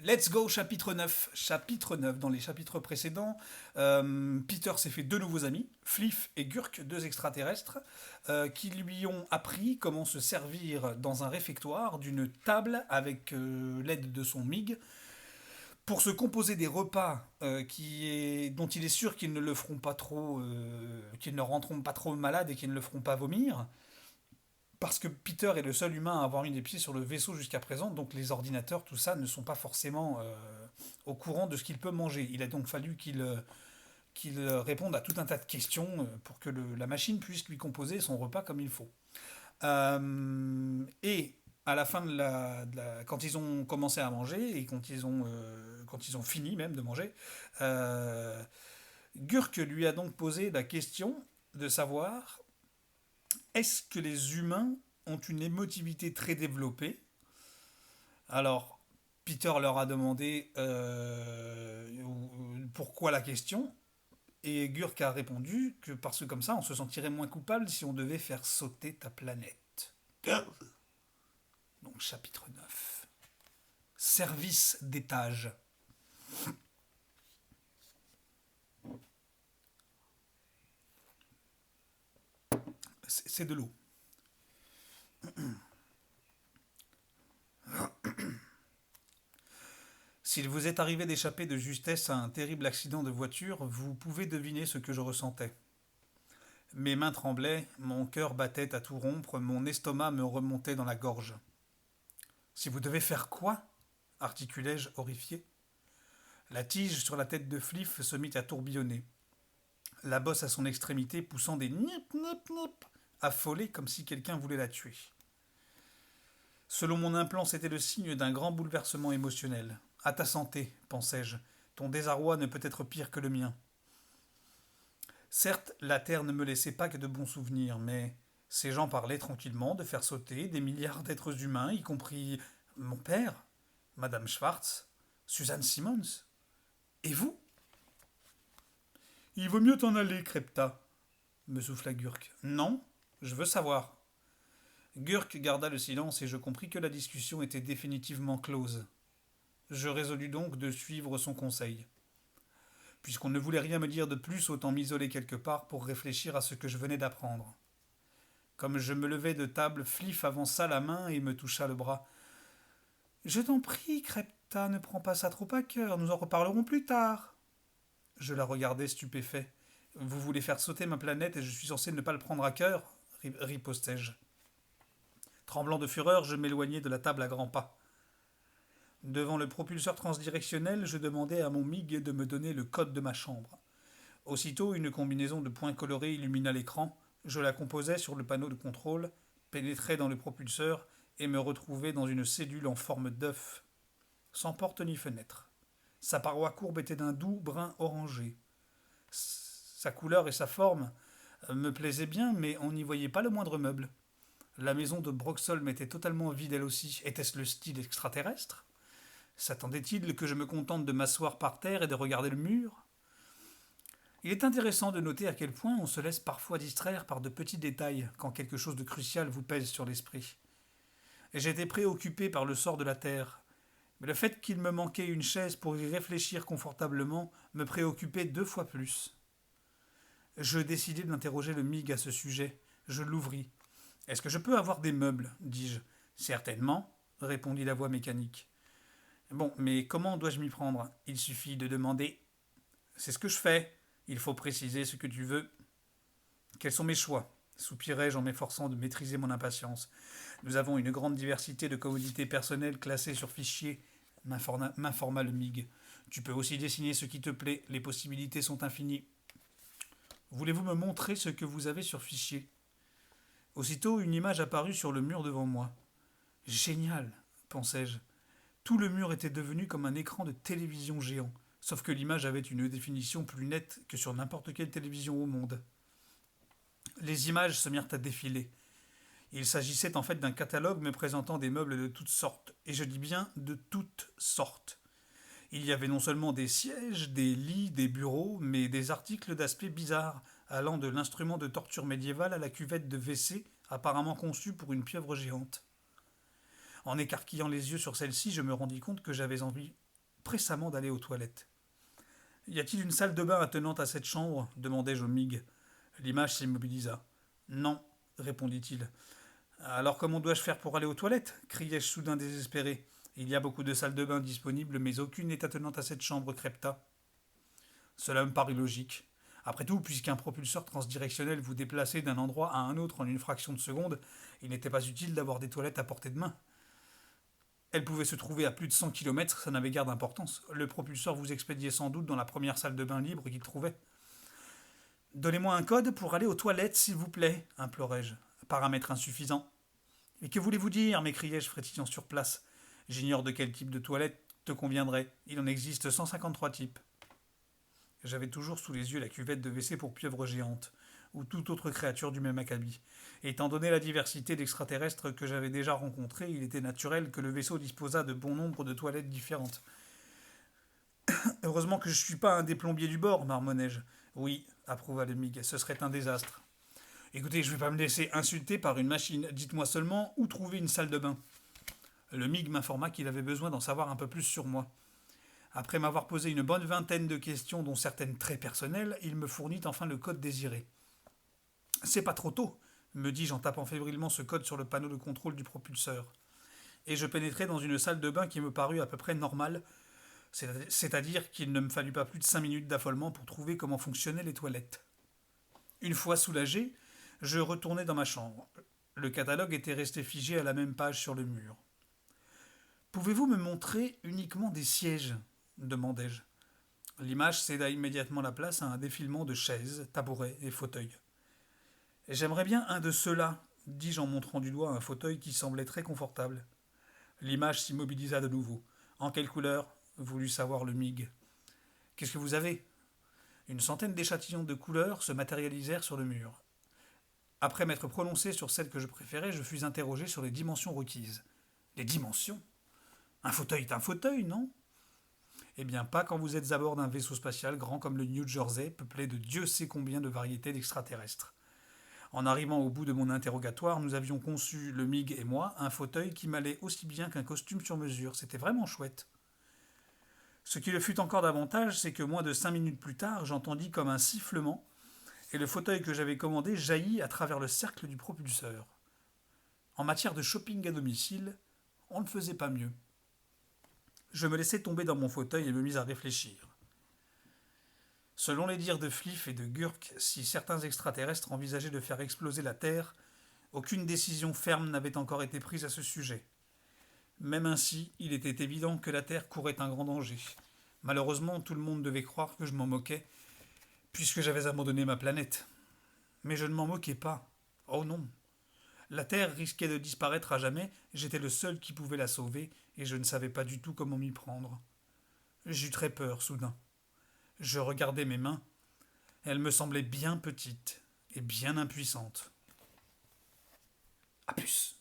Let's go, chapitre 9. Chapitre 9. Dans les chapitres précédents, Peter s'est fait deux nouveaux amis, Fliff et Gurk, deux extraterrestres, qui lui ont appris comment se servir dans un réfectoire d'une table avec l'aide de son MiG pour se composer des repas dont il est sûr qu'ils ne le feront pas trop, qu'ils ne rendront pas trop malade et qu'ils ne le feront pas vomir. Parce que Peter est le seul humain à avoir mis les pieds sur le vaisseau jusqu'à présent, donc les ordinateurs, tout ça, ne sont pas forcément au courant de ce qu'il peut manger. Il a donc fallu qu'il réponde à tout un tas de questions pour que la machine puisse lui composer son repas comme il faut. Et à la fin quand ils ont commencé à manger et quand ils ont fini même de manger, euh, Gurk lui a donc posé la question de savoir est-ce que les humains ont une émotivité très développée? Alors, Peter leur a demandé pourquoi la question, et Gurk a répondu que parce que comme ça, on se sentirait moins coupable si on devait faire sauter ta planète. Donc, chapitre 9. Service d'étage. C'est de l'eau. S'il vous est arrivé d'échapper de justesse à un terrible accident de voiture, vous pouvez deviner ce que je ressentais. Mes mains tremblaient, mon cœur battait à tout rompre, mon estomac me remontait dans la gorge. Si vous devez faire quoi articulai-je horrifié. La tige sur la tête de Fliff se mit à tourbillonner. La bosse à son extrémité poussant des nip nip nip, affolée comme si quelqu'un voulait la tuer. Selon mon implant, c'était le signe d'un grand bouleversement émotionnel. À ta santé, pensai-je. Ton désarroi ne peut être pire que le mien. Certes, la Terre ne me laissait pas que de bons souvenirs, mais ces gens parlaient tranquillement de faire sauter des milliards d'êtres humains, y compris mon père, Madame Schwartz, Suzanne Simmons. Et vous? Il vaut mieux t'en aller, Crepta, me souffla Gurk. Non, je veux savoir. Gurk garda le silence et je compris que la discussion était définitivement close. Je résolus donc de suivre son conseil. Puisqu'on ne voulait rien me dire de plus, autant m'isoler quelque part pour réfléchir à ce que je venais d'apprendre. Comme je me levais de table, Fliff avança la main et me toucha le bras. Je t'en prie, Crepta, ne prends pas ça trop à cœur, nous en reparlerons plus tard. Je la regardai stupéfait. Vous voulez faire sauter ma planète et je suis censé ne pas le prendre à cœur ripostai-je. Tremblant de fureur, je m'éloignai de la table à grands pas. Devant le propulseur transdirectionnel, je demandai à mon MiG de me donner le code de ma chambre. Aussitôt, une combinaison de points colorés illumina l'écran. Je la composai sur le panneau de contrôle, pénétrai dans le propulseur et me retrouvai dans une cellule en forme d'œuf, sans porte ni fenêtre. Sa paroi courbe était d'un doux brun orangé. Sa couleur et sa forme me plaisaient bien, mais on n'y voyait pas le moindre meuble. La maison de Broxholm était totalement vide elle aussi. Était-ce le style extraterrestre? S'attendait-il que je me contente de m'asseoir par terre et de regarder le mur? Il est intéressant de noter à quel point on se laisse parfois distraire par de petits détails quand quelque chose de crucial vous pèse sur l'esprit. J'étais préoccupé par le sort de la Terre, mais le fait qu'il me manquait une chaise pour y réfléchir confortablement me préoccupait deux fois plus. Je décidai d'interroger le MiG à ce sujet. Je l'ouvris. Est-ce que je peux avoir des meubles dis-je. Certainement, répondit la voix mécanique. Bon, mais comment dois-je m'y prendre? Il suffit de demander. C'est ce que je fais. Il faut préciser ce que tu veux. Quels sont mes choix? Soupirai-je en m'efforçant de maîtriser mon impatience. Nous avons une grande diversité de commodités personnelles classées sur fichier, m'informa le MiG. Tu peux aussi dessiner ce qui te plaît, les possibilités sont infinies. Voulez-vous me montrer ce que vous avez sur fichier? Aussitôt, une image apparut sur le mur devant moi. Génial, pensai-je. Tout le mur était devenu comme un écran de télévision géant, sauf que l'image avait une définition plus nette que sur n'importe quelle télévision au monde. Les images se mirent à défiler. Il s'agissait en fait d'un catalogue me présentant des meubles de toutes sortes, et je dis bien de toutes sortes. Il y avait non seulement des sièges, des lits, des bureaux, mais des articles d'aspect bizarre, allant de l'instrument de torture médiévale à la cuvette de WC apparemment conçue pour une pieuvre géante. En écarquillant les yeux sur celle-ci, je me rendis compte que j'avais envie pressamment d'aller aux toilettes. Y a-t-il une salle de bain attenante à cette chambre demandai-je au MIG. L'image s'immobilisa. Non, répondit-il. Alors comment dois-je faire pour aller aux toilettes criai-je soudain désespéré. Il y a beaucoup de salles de bain disponibles, mais aucune n'est attenante à cette chambre, crépta. Cela me parut logique. Après tout, puisqu'un propulseur transdirectionnel vous déplaçait d'un endroit à un autre en une fraction de seconde, il n'était pas utile d'avoir des toilettes à portée de main. Elles pouvaient se trouver à plus de 100 km, ça n'avait guère d'importance. Le propulseur vous expédiait sans doute dans la première salle de bain libre qu'il trouvait. Donnez-moi un code pour aller aux toilettes, s'il vous plaît, implorai-je. Paramètre insuffisant. Et que voulez-vous dire m'écriai-je, frétillant sur place. J'ignore de quel type de toilette te conviendrait. Il en existe 153 types. J'avais toujours sous les yeux la cuvette de WC pour pieuvres géantes, ou toute autre créature du même acabit. Étant donné la diversité d'extraterrestres que j'avais déjà rencontrés, il était naturel que le vaisseau disposât de bon nombre de toilettes différentes. Heureusement que je ne suis pas un des plombiers du bord, marmonnai-je. Oui, approuva le MIG, ce serait un désastre. Écoutez, je ne vais pas me laisser insulter par une machine. Dites-moi seulement où trouver une salle de bain. Le MIG m'informa qu'il avait besoin d'en savoir un peu plus sur moi. Après m'avoir posé une bonne vingtaine de questions, dont certaines très personnelles, il me fournit enfin le code désiré. C'est pas trop tôt, me dis-je en tapant fébrilement ce code sur le panneau de contrôle du propulseur. Et je pénétrai dans une salle de bain qui me parut à peu près normale, c'est-à-dire qu'il ne me fallut pas plus de 5 minutes d'affolement pour trouver comment fonctionnaient les toilettes. Une fois soulagé, je retournai dans ma chambre. Le catalogue était resté figé à la même page sur le mur. Pouvez-vous me montrer uniquement des sièges demandai-je. L'image céda immédiatement la place à un défilement de chaises, tabourets et fauteuils. J'aimerais bien un de ceux-là, dis-je en montrant du doigt un fauteuil qui semblait très confortable. L'image s'immobilisa de nouveau. En quelle couleur voulut savoir le MIG. Qu'est-ce que vous avez? Une centaine d'échantillons de couleurs se matérialisèrent sur le mur. Après m'être prononcé sur celle que je préférais, je fus interrogé sur les dimensions requises. Les dimensions? Un fauteuil est un fauteuil, non? Eh bien, pas quand vous êtes à bord d'un vaisseau spatial grand comme le New Jersey, peuplé de Dieu sait combien de variétés d'extraterrestres. En arrivant au bout de mon interrogatoire, nous avions conçu, le MIG et moi, un fauteuil qui m'allait aussi bien qu'un costume sur mesure. C'était vraiment chouette. Ce qui le fut encore davantage, c'est que moins de 5 minutes plus tard, j'entendis comme un sifflement, et le fauteuil que j'avais commandé jaillit à travers le cercle du propulseur. En matière de shopping à domicile, on ne faisait pas mieux. Je me laissai tomber dans mon fauteuil et me mis à réfléchir. Selon les dires de Fliff et de Gurk, si certains extraterrestres envisageaient de faire exploser la Terre, aucune décision ferme n'avait encore été prise à ce sujet. Même ainsi, il était évident que la Terre courait un grand danger. Malheureusement, tout le monde devait croire que je m'en moquais, puisque j'avais abandonné ma planète. Mais je ne m'en moquais pas. Oh non. La Terre risquait de disparaître à jamais, j'étais le seul qui pouvait la sauver, et je ne savais pas du tout comment m'y prendre. J'eus très peur soudain. Je regardai mes mains. Elles me semblaient bien petites et bien impuissantes. À plus.